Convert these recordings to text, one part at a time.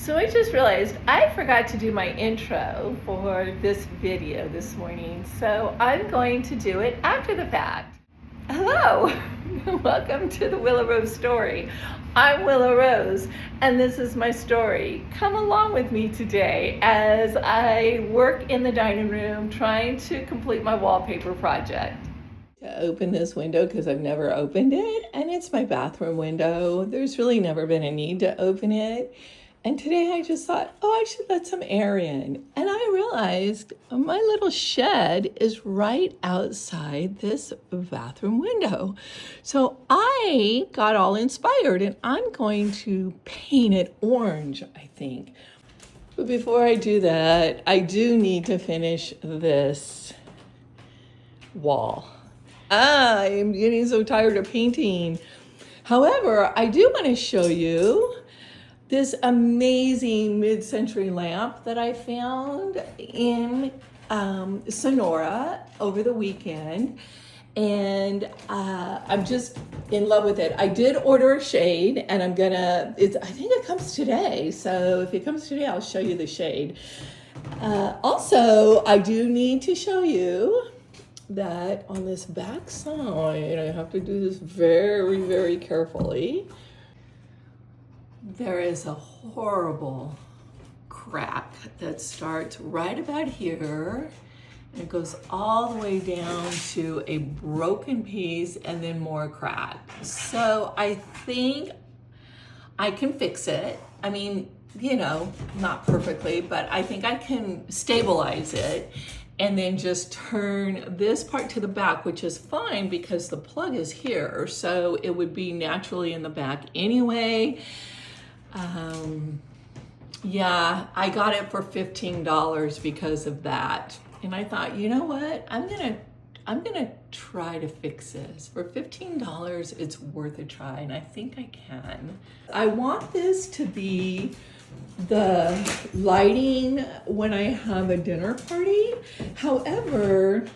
So I just realized I forgot to do my intro for this video this morning, so I'm going to do it after the fact. Hello, welcome to the Willow Rose story. I'm Willow Rose, and this is my story. Come along with me today as I work in the dining room trying to complete my wallpaper project. To open this window because I've never opened it, and it's my bathroom window. There's really never been a need to open it. And today I just thought, oh, I should let some air in. And I realized my little shed is right outside this bathroom window. So I got all inspired and I'm going to paint it orange, I think. But before I do that, I do need to finish this wall. I'm getting so tired of painting. However, I do want to show you this amazing mid-century lamp that I found in Sonora over the weekend. And I'm just in love with it. I did order a shade and I think it comes today. So if it comes today, I'll show you the shade. Also, I do need to show you that on this back side, I have to do this very, very carefully. There is a horrible crack that starts right about here and it goes all the way down to a broken piece and then more crack. So I think I can fix it. I mean, not perfectly, but I think I can stabilize it and then just turn this part to the back, which is fine because the plug is here. So it would be naturally in the back anyway. Yeah, I got it for $15 because of that. And I thought, you know what? I'm gonna try to fix this. For $15, it's worth a try, and I think I can. I want this to be the lighting when I have a dinner party. However,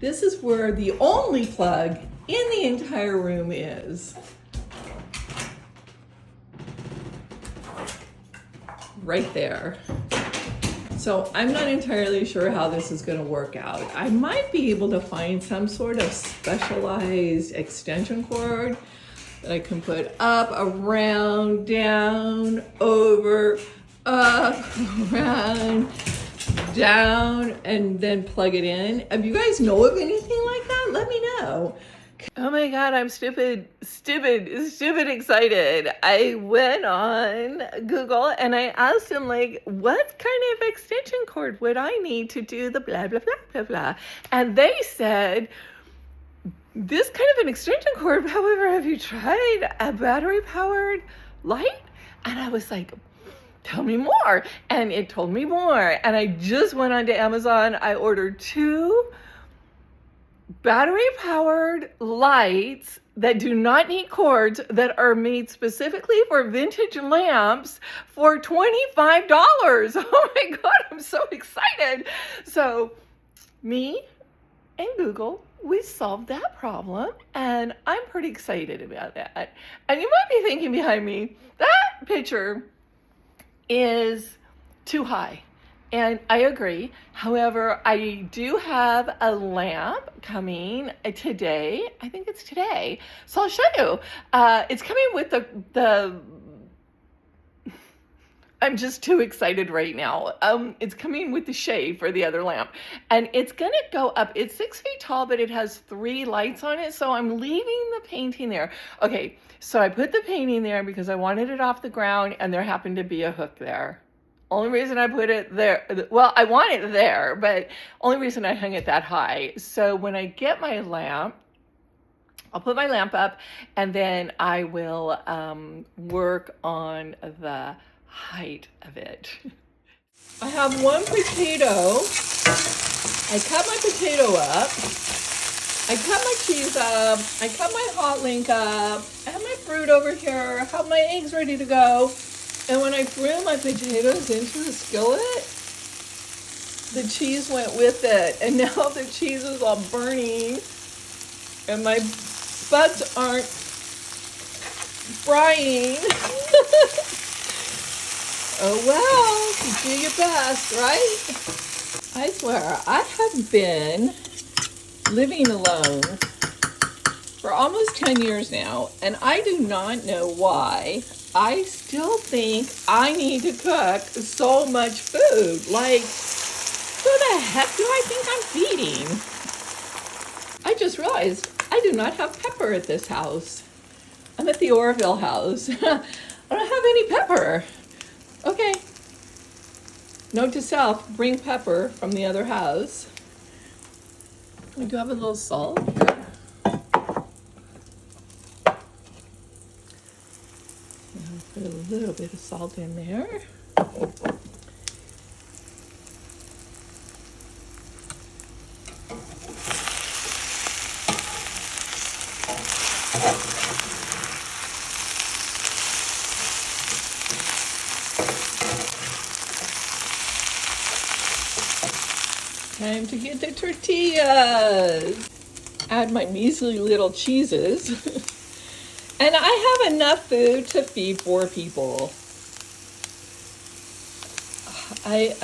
this is where the only plug in the entire room is. Right there. So I'm not entirely sure how this is going to work out. I might be able to find some sort of specialized extension cord that I can put up, around, down, over, up, around, down, and then plug it in. If you guys know of anything like that, let me know. Oh my God, I'm stupid excited. I went on Google and I asked him, what kind of extension cord would I need to do the blah, blah, blah, blah, blah. And they said, this kind of an extension cord, however, have you tried a battery powered light? And I was like, tell me more. And it told me more. And I just went onto Amazon. I ordered 2 battery-powered lights that do not need cords, that are made specifically for vintage lamps for $25. Oh my God, I'm so excited. So me and Google, we solved that problem, and I'm pretty excited about that. And you might be thinking behind me, that picture is too high. And I agree. However, I do have a lamp coming today. I think it's today. So I'll show you. It's coming with the I'm just too excited right now. It's coming with the shade for the other lamp. And it's gonna go up. It's 6 feet tall, but it has 3 lights on it. So I'm leaving the painting there. Okay, so I put the painting there because I wanted it off the ground and there happened to be a hook there. Only reason I put it there, well, I want it there, but only reason I hung it that high. So when I get my lamp, I'll put my lamp up and then I will work on the height of it. I have 1 potato. I cut my potato up. I cut my cheese up. I cut my hot link up. I have my fruit over here. I have my eggs ready to go. And when I threw my potatoes into the skillet, the cheese went with it. And now the cheese is all burning and my butts aren't frying. Oh well, you do your best, right? I swear, I have been living alone for almost 10 years now, and I do not know why I still think I need to cook so much food. Like, who the heck do I think I'm feeding? I just realized I do not have pepper at this house. I'm at the Orville house. I don't have any pepper. Okay. Note to self, bring pepper from the other house. We do have a little salt. Put a little bit of salt in there. Time to get the tortillas. Add my measly little cheeses. And I have enough food to feed 4 people. I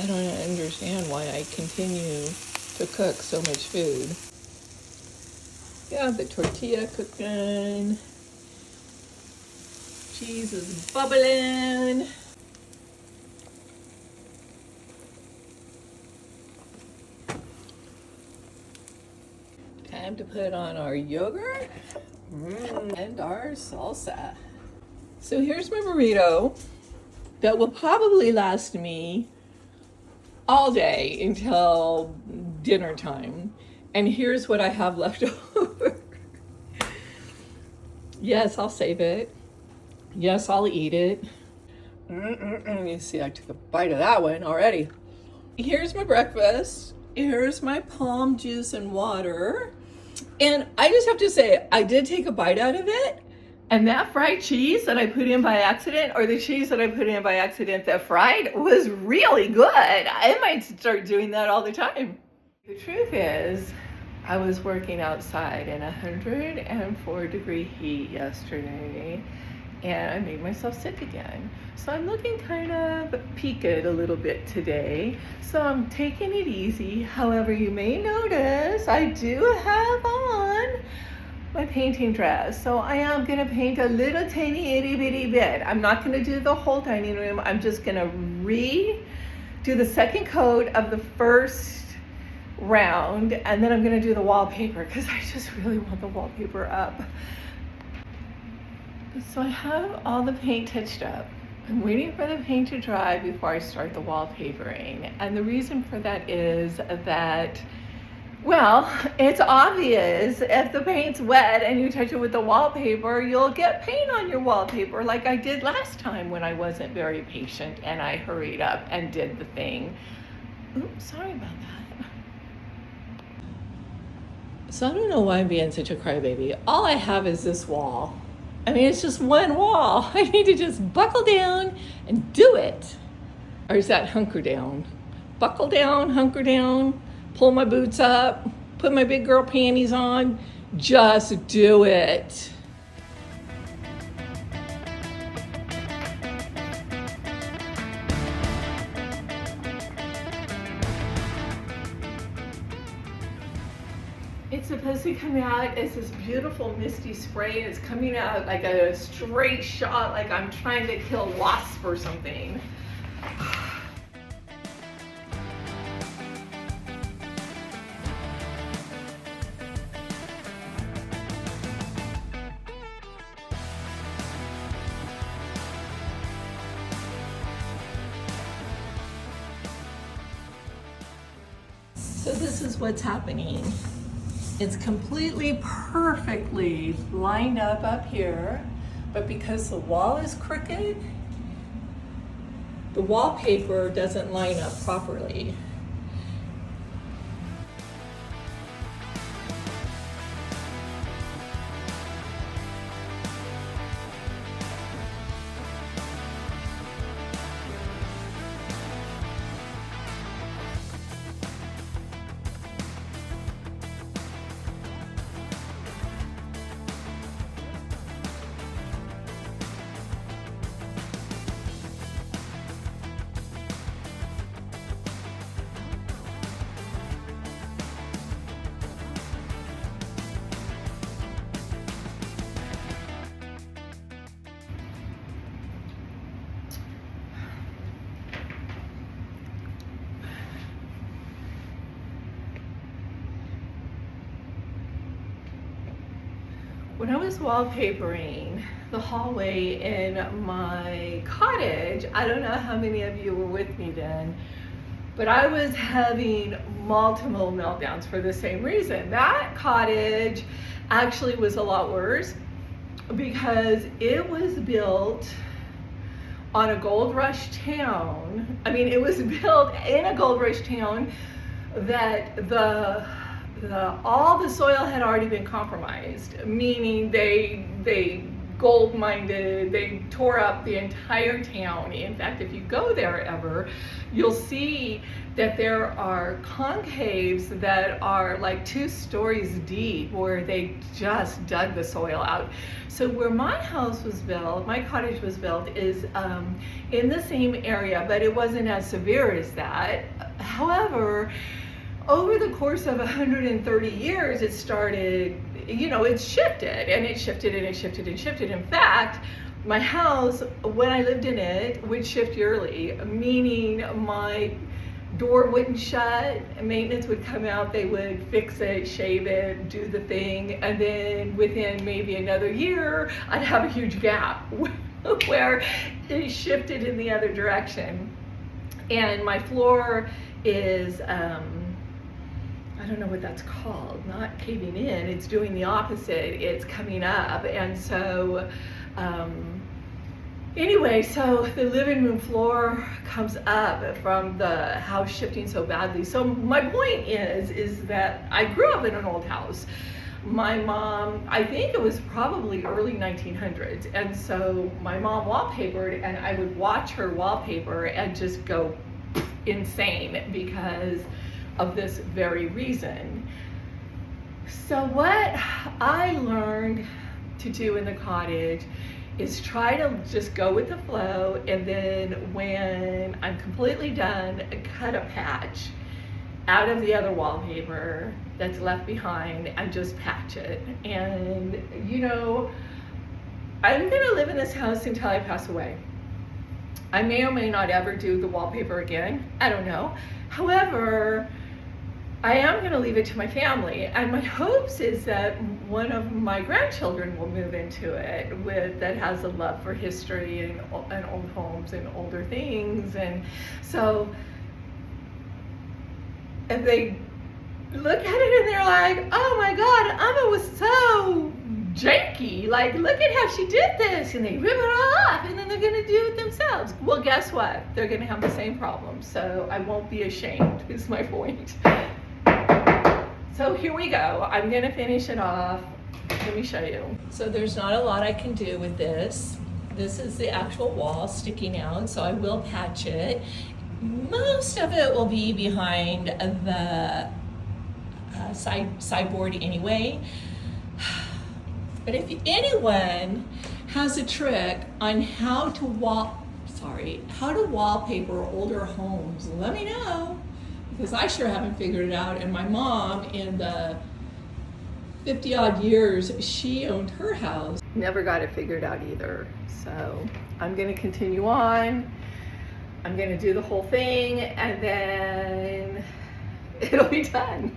don't understand why I continue to cook so much food. Yeah, the tortilla cooking. Cheese is bubbling. Time to put on our yogurt and our salsa. So here's my burrito that will probably last me all day until dinner time. And here's what I have left over. Yes, I'll save it. Yes, I'll eat it. You see, I took a bite of that one already. Here's my breakfast. Here's my palm juice and water. And I just have to say, I did take a bite out of it. And that fried cheese that I put in by accident, or the cheese that I put in by accident that fried, was really good. I might start doing that all the time. The truth is, I was working outside in 104-degree heat yesterday, and I made myself sick again. So I'm looking kind of peaked a little bit today. So I'm taking it easy. However, you may notice I do have on my painting dress. So I am gonna paint a little tiny itty bitty bit. I'm not gonna do the whole dining room. I'm just gonna redo the second coat of the first round, and then I'm gonna do the wallpaper because I just really want the wallpaper up. So I have all the paint touched up. I'm waiting for the paint to dry before I start the wallpapering. And the reason for that is that, well, it's obvious if the paint's wet and you touch it with the wallpaper, you'll get paint on your wallpaper like I did last time when I wasn't very patient and I hurried up and did the thing. Oops, sorry about that. So I don't know why I'm being such a crybaby. All I have is this wall. I mean, it's just one wall. I need to just buckle down and do it. Or is that hunker down? Buckle down, hunker down, pull my boots up, put my big girl panties on, just do it. It's supposed to come out as this beautiful misty spray, and it's coming out like a straight shot, like I'm trying to kill wasp or something. So this is what's happening. It's completely perfectly lined up here, but because the wall is crooked, the wallpaper doesn't line up properly. When I was wallpapering the hallway in my cottage, I don't know how many of you were with me then, but I was having multiple meltdowns for the same reason. That cottage actually was a lot worse because it was built on a gold rush town. I mean, it was built in a gold rush town that all the soil had already been compromised, meaning they gold mined, they tore up the entire town. In fact, if you go there ever, you'll see that there are concaves that are like 2 stories deep where they just dug the soil out. So where my house was built, my cottage was built, is in the same area, but it wasn't as severe as that. However, over the course of 130 years, it started, it shifted and it shifted and it shifted and shifted. In fact, my house, when I lived in it, would shift yearly, meaning my door wouldn't shut, maintenance would come out, they would fix it, shave it, do the thing, and then within maybe another year, I'd have a huge gap where it shifted in the other direction. And my floor is, I don't know what that's called, not caving in, it's doing the opposite, it's coming up. And so, anyway, so the living room floor comes up from the house shifting so badly. So my point is that I grew up in an old house. My mom, I think it was probably early 1900s. And so my mom wallpapered and I would watch her wallpaper and just go insane because of this very reason. So what I learned to do in the cottage is try to just go with the flow, and then when I'm completely done, cut a patch out of the other wallpaper that's left behind and just patch it. And I'm gonna live in this house until I pass away. I may or may not ever do the wallpaper again, I don't know. However, I am going to leave it to my family, and my hopes is that one of my grandchildren will move into it that has a love for history and old homes and older things. And so if they look at it and they're like, oh my God, Amma was so janky, like look at how she did this, and they rip it all off and then they're going to do it themselves. Well, guess what? They're going to have the same problem. So I won't be ashamed is my point. So here we go. I'm going to finish it off. Let me show you. So there's not a lot I can do with this. This is the actual wall sticking out, so I will patch it. Most of it will be behind the sideboard anyway. But if anyone has a trick on how to wallpaper older homes, let me know, because I sure haven't figured it out. And my mom, in the 50 odd years she owned her house, never got it figured out either. So I'm going to continue on. I'm going to do the whole thing and then it'll be done.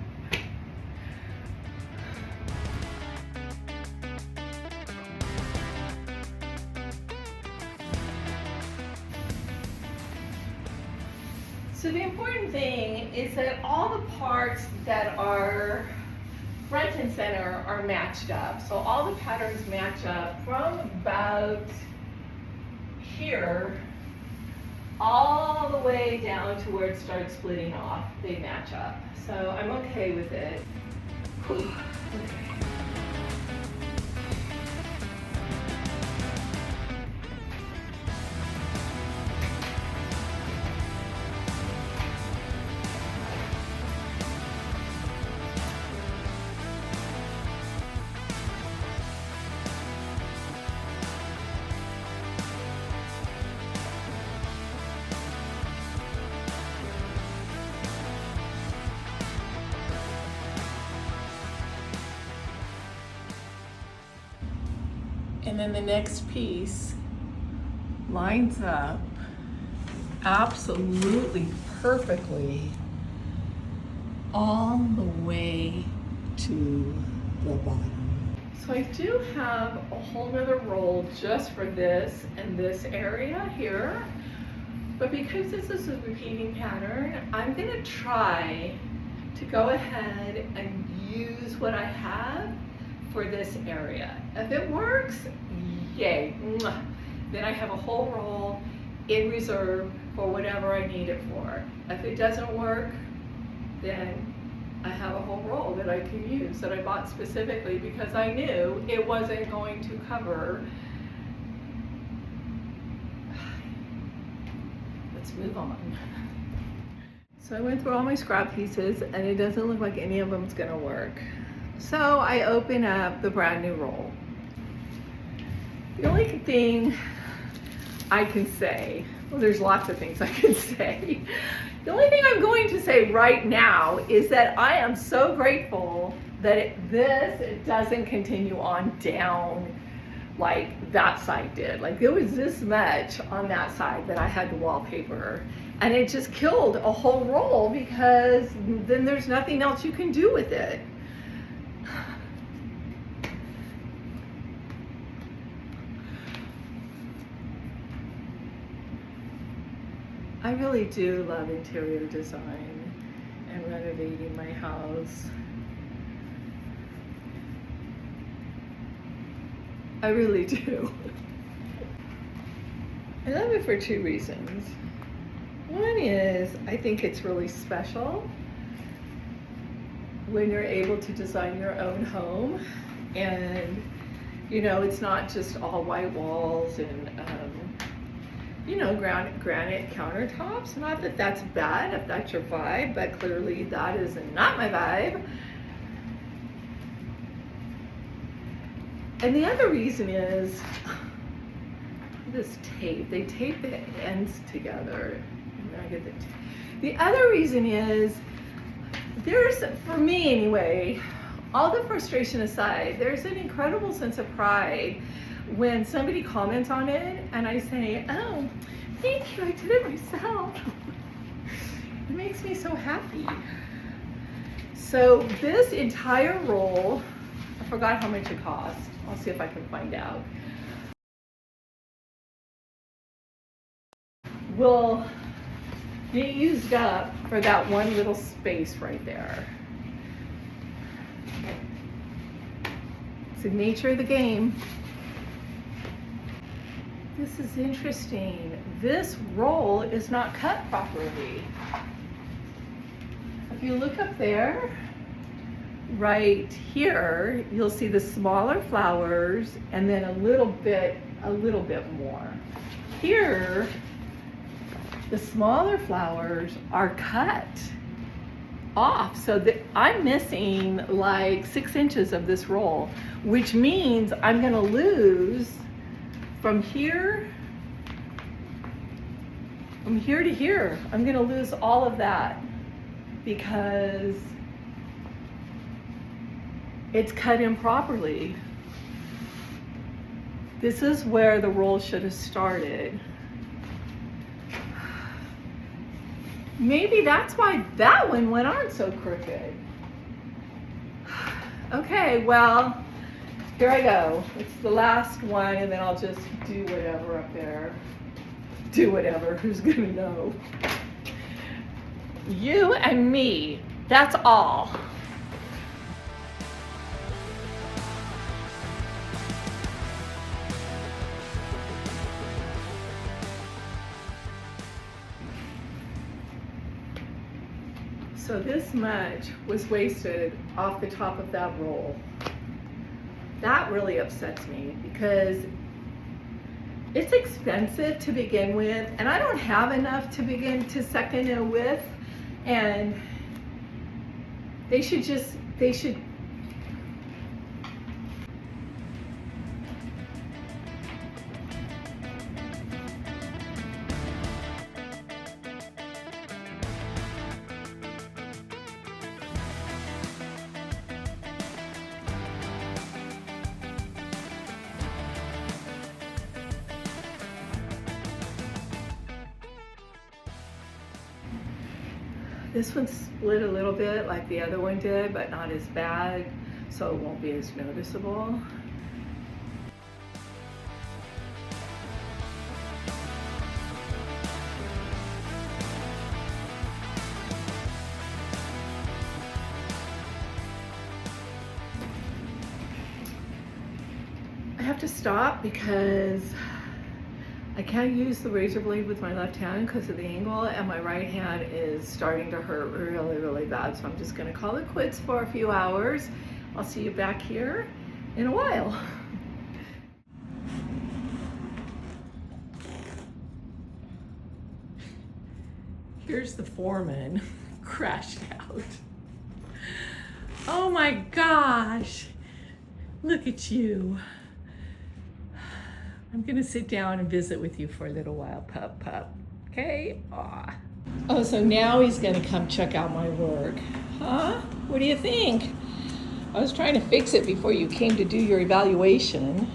So the important thing is that all the parts that are front and center are matched up. So all the patterns match up from about here all the way down to where it starts splitting off. They match up. So I'm okay with it. Okay. And then the next piece lines up absolutely perfectly all the way to the bottom. So I do have a whole nother roll just for this and this area here. But because this is a repeating pattern, I'm gonna try to go ahead and use what I have for this area. If it works, yay. Then I have a whole roll in reserve for whatever I need it for. If it doesn't work, then I have a whole roll that I can use that I bought specifically because I knew it wasn't going to cover. Let's move on. So I went through all my scrap pieces and it doesn't look like any of them is gonna work. So I open up the brand new roll. The only thing I can say, well, there's lots of things I can say. The only thing I'm going to say right now is that I am so grateful that this doesn't continue on down like that side did. Like there was this much on that side that I had to wallpaper, and it just killed a whole roll because then there's nothing else you can do with it. I really do love interior design and renovating my house. I really do. I love it for two reasons. One is I think it's really special when you're able to design your own home, and you know, it's not just all white walls and you know, granite countertops. Not that that's bad if that's your vibe, but clearly that is not my vibe. And the other reason is this tape. They tape the ends together. And I get the other reason is there's, for me anyway, all the frustration aside, there's an incredible sense of pride when somebody comments on it and I say, oh, thank you, I did it myself. It makes me so happy. So this entire roll, I forgot how much it cost. I'll see if I can find out. Will get used up for that one little space right there. It's the nature of the game. This is interesting. This roll is not cut properly. If you look up there, right here, you'll see the smaller flowers and then a little bit more. Here, the smaller flowers are cut off, so that I'm missing like 6 inches of this roll, which means I'm gonna lose from here to here. I'm gonna lose all of that because it's cut improperly. This is where the roll should have started. Maybe that's why that one went on so crooked. Okay, well, here I go. It's the last one, and then I'll just do whatever up there. Do whatever, who's gonna know? You and me, that's all. So this much was wasted off the top of that roll. That really upsets me because it's expensive to begin with, and I don't have enough to begin to second it with, and they should This one split a little bit like the other one did, but not as bad. so it won't be as noticeable. I have to stop because I can't use the razor blade with my left hand because of the angle, and my right hand is starting to hurt really, really bad. So I'm just gonna call it quits for a few hours. I'll see you back here in a while. Here's the foreman crashed out. Oh my gosh, look at you. I'm gonna sit down and visit with you for a little while, pup, okay? Aw. Oh, so now he's gonna come check out my work. Huh? What do you think? I was trying to fix it before you came to do your evaluation.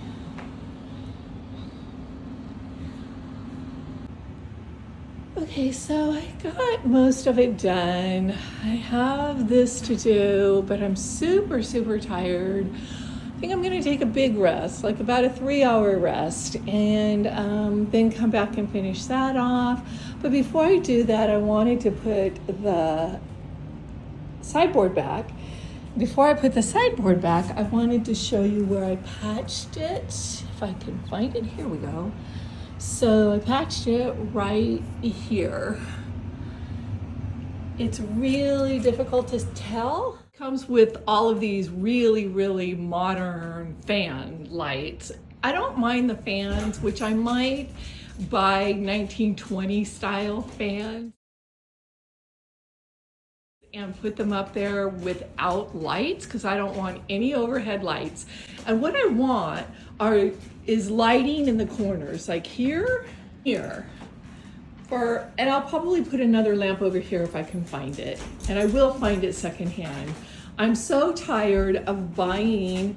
Okay, so I got most of it done. I have this to do, but I'm super, super tired. I think I'm gonna take a big rest, like about a 3-hour rest, and then come back and finish that off. But before I do that, I wanted to put the sideboard back. Before I put the sideboard back, I wanted to show you where I patched it. If I can find it, here we go. So I patched it right here. It's really difficult to tell. It comes with all of these really, really modern fan lights. I don't mind the fans, which I might buy 1920 style fans and put them up there without lights, because I don't want any overhead lights. And what I want is lighting in the corners, like here, and I'll probably put another lamp over here if I can find it. And I will find it secondhand. I'm so tired of buying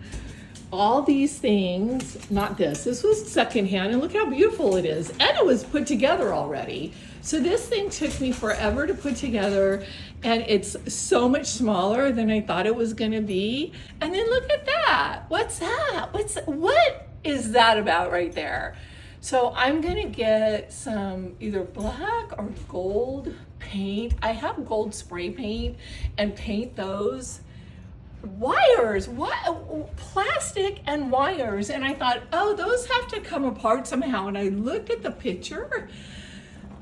all these things. Not this. This was secondhand, and look how beautiful it is. And it was put together already. So this thing took me forever to put together, and it's so much smaller than I thought it was gonna be. And then look at that. What's that? What is that about right there? So I'm gonna get some either black or gold paint. I have gold spray paint, and paint those wires, plastic and wires. And I thought, oh, those have to come apart somehow. And I looked at the picture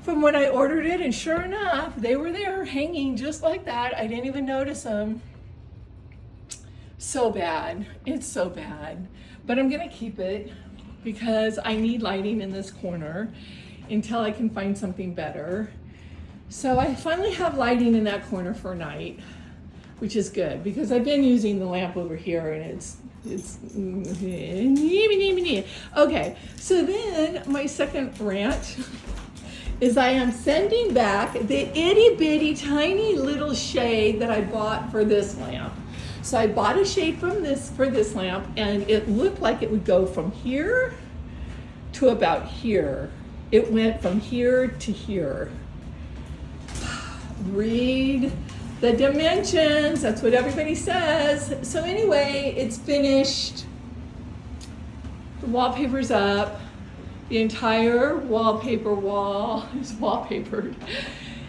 from when I ordered it, and sure enough, they were there hanging just like that. I didn't even notice them. So bad, it's so bad. But I'm gonna keep it because I need lighting in this corner until I can find something better. So I finally have lighting in that corner for night, which is good because I've been using the lamp over here, and it's okay. So then my second rant is I am sending back the itty bitty tiny little shade that I bought for this lamp. So I bought a shade for this lamp, and it looked like it would go from here to about here. It went from here to here. Read the dimensions, that's what everybody says. So anyway, it's finished. The wallpaper's up. The entire wallpaper wall is wallpapered.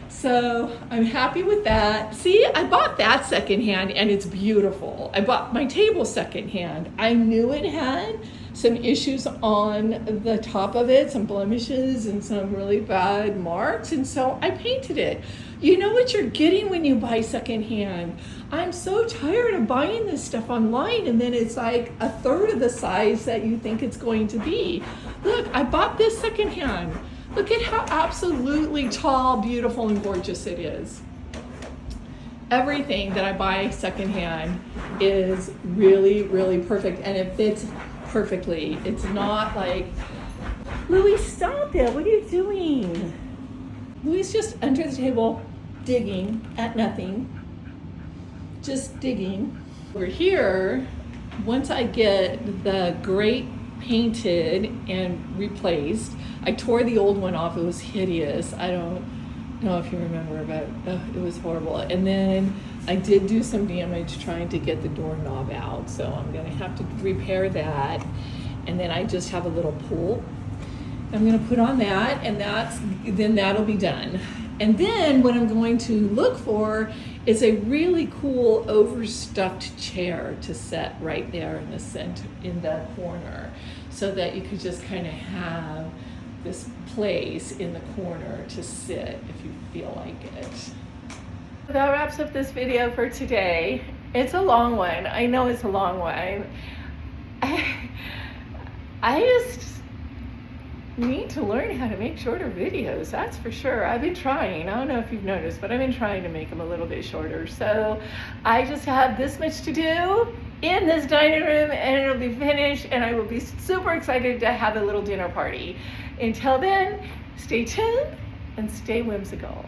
So I'm happy with that. See, I bought that secondhand, and it's beautiful. I bought my table secondhand. I knew it had some issues on the top of it, some blemishes and some really bad marks, and so I painted it. You know what you're getting when you buy secondhand. I'm so tired of buying this stuff online, and then it's like a third of the size that you think it's going to be. Look, I bought this secondhand. Look at how absolutely tall, beautiful, and gorgeous it is. Everything that I buy secondhand is really, really perfect, and it fits perfectly. It's not like, Louis, stop it, what are you doing? Louis just under the table digging at nothing, just digging. We're here, once I get the grate painted and replaced, I tore the old one off, it was hideous. I don't know if you remember, but it was horrible. And then I did do some damage trying to get the doorknob out, so I'm going to have to repair that. And then I just have a little pull. I'm going to put on that, and then that'll be done. And then what I'm going to look for is a really cool overstuffed chair to set right there in the center, in the corner, so that you could just kind of have this place in the corner to sit if you feel like it. That wraps up this video for today. It's a long one. I know it's a long one. I just need to learn how to make shorter videos, that's for sure. I've been trying. I don't know if you've noticed, but I've been trying to make them a little bit shorter. So I just have this much to do in this dining room, and it'll be finished, and I will be super excited to have a little dinner party. Until then, stay tuned and stay whimsical.